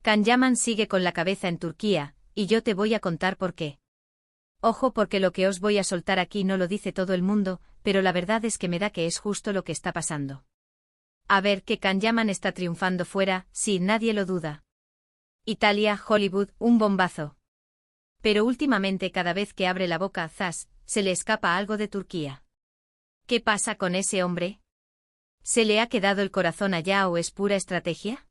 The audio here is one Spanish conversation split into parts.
Can Yaman sigue con la cabeza en Turquía, y yo te voy a contar por qué. Ojo, porque lo que os voy a soltar aquí no lo dice todo el mundo, pero la verdad es que me da que es justo lo que está pasando. A ver, que Can Yaman está triunfando fuera, sí, nadie lo duda. Italia, Hollywood, un bombazo. Pero últimamente cada vez que abre la boca, zas, se le escapa algo de Turquía. ¿Qué pasa con ese hombre? ¿Se le ha quedado el corazón allá o es pura estrategia?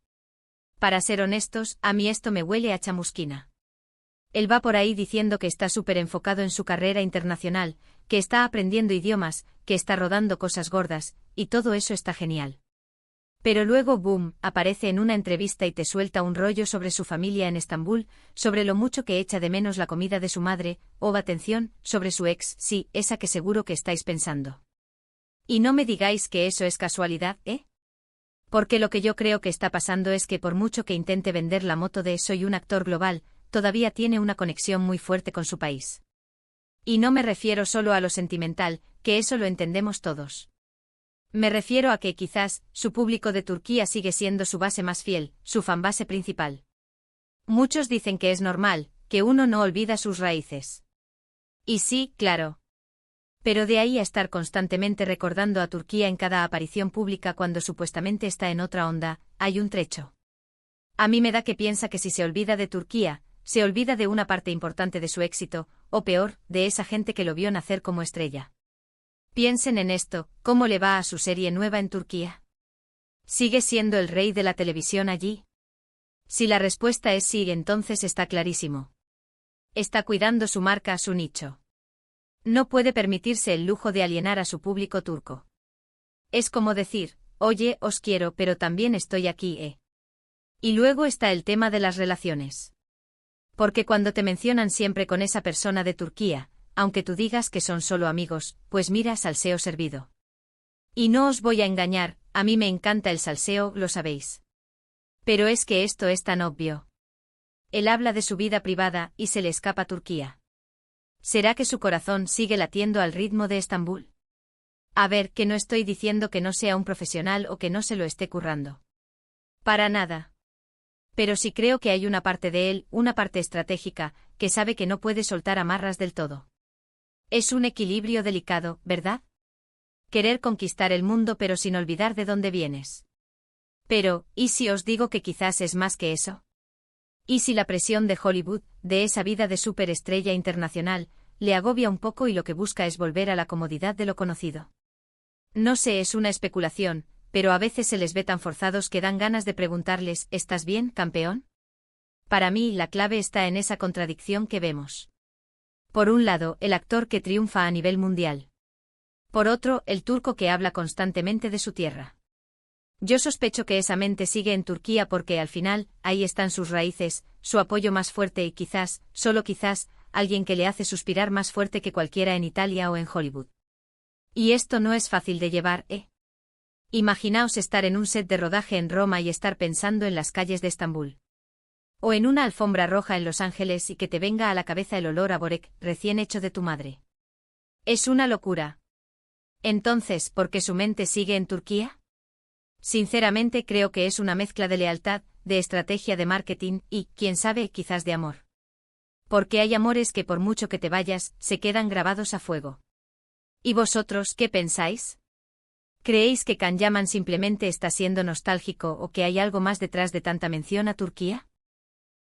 Para ser honestos, a mí esto me huele a chamusquina. Él va por ahí diciendo que está súper enfocado en su carrera internacional, que está aprendiendo idiomas, que está rodando cosas gordas, y todo eso está genial. Pero luego, boom, aparece en una entrevista y te suelta un rollo sobre su familia en Estambul, sobre lo mucho que echa de menos la comida de su madre, o atención, sobre su ex, sí, esa que seguro que estáis pensando. Y no me digáis que eso es casualidad, ¿eh? Porque lo que yo creo que está pasando es que por mucho que intente vender la moto de soy un actor global, todavía tiene una conexión muy fuerte con su país. Y no me refiero solo a lo sentimental, que eso lo entendemos todos. Me refiero a que quizás, su público de Turquía sigue siendo su base más fiel, su fanbase principal. Muchos dicen que es normal, que uno no olvida sus raíces. Y sí, claro. Pero de ahí a estar constantemente recordando a Turquía en cada aparición pública cuando supuestamente está en otra onda, hay un trecho. A mí me da que piensa que si se olvida de Turquía, se olvida de una parte importante de su éxito, o peor, de esa gente que lo vio nacer como estrella. Piensen en esto, ¿cómo le va a su serie nueva en Turquía? ¿Sigue siendo el rey de la televisión allí? Si la respuesta es sí, entonces está clarísimo. Está cuidando su marca, su nicho. No puede permitirse el lujo de alienar a su público turco. Es como decir, oye, os quiero, pero también estoy aquí, ¿eh? Y luego está el tema de las relaciones. Porque cuando te mencionan siempre con esa persona de Turquía, aunque tú digas que son solo amigos, pues mira, salseo servido. Y no os voy a engañar, a mí me encanta el salseo, lo sabéis. Pero es que esto es tan obvio. Él habla de su vida privada y se le escapa Turquía. ¿Será que su corazón sigue latiendo al ritmo de Estambul? A ver, que no estoy diciendo que no sea un profesional o que no se lo esté currando. Para nada. Pero sí creo que hay una parte de él, una parte estratégica, que sabe que no puede soltar amarras del todo. Es un equilibrio delicado, ¿verdad? Querer conquistar el mundo pero sin olvidar de dónde vienes. Pero, ¿y si os digo que quizás es más que eso? ¿Y si la presión de Hollywood, de esa vida de superestrella internacional, le agobia un poco y lo que busca es volver a la comodidad de lo conocido? No sé, es una especulación, pero a veces se les ve tan forzados que dan ganas de preguntarles, ¿estás bien, campeón? Para mí, la clave está en esa contradicción que vemos. Por un lado, el actor que triunfa a nivel mundial. Por otro, el turco que habla constantemente de su tierra. Yo sospecho que esa mente sigue en Turquía porque al final, ahí están sus raíces, su apoyo más fuerte y quizás, solo quizás, alguien que le hace suspirar más fuerte que cualquiera en Italia o en Hollywood. Y esto no es fácil de llevar, ¿eh? Imaginaos estar en un set de rodaje en Roma y estar pensando en las calles de Estambul. O en una alfombra roja en Los Ángeles y que te venga a la cabeza el olor a borek, recién hecho de tu madre. Es una locura. Entonces, ¿por qué su mente sigue en Turquía? Sinceramente creo que es una mezcla de lealtad, de estrategia de marketing y, quién sabe, quizás de amor. Porque hay amores que por mucho que te vayas, se quedan grabados a fuego. ¿Y vosotros qué pensáis? ¿Creéis que Can Yaman simplemente está siendo nostálgico o que hay algo más detrás de tanta mención a Turquía?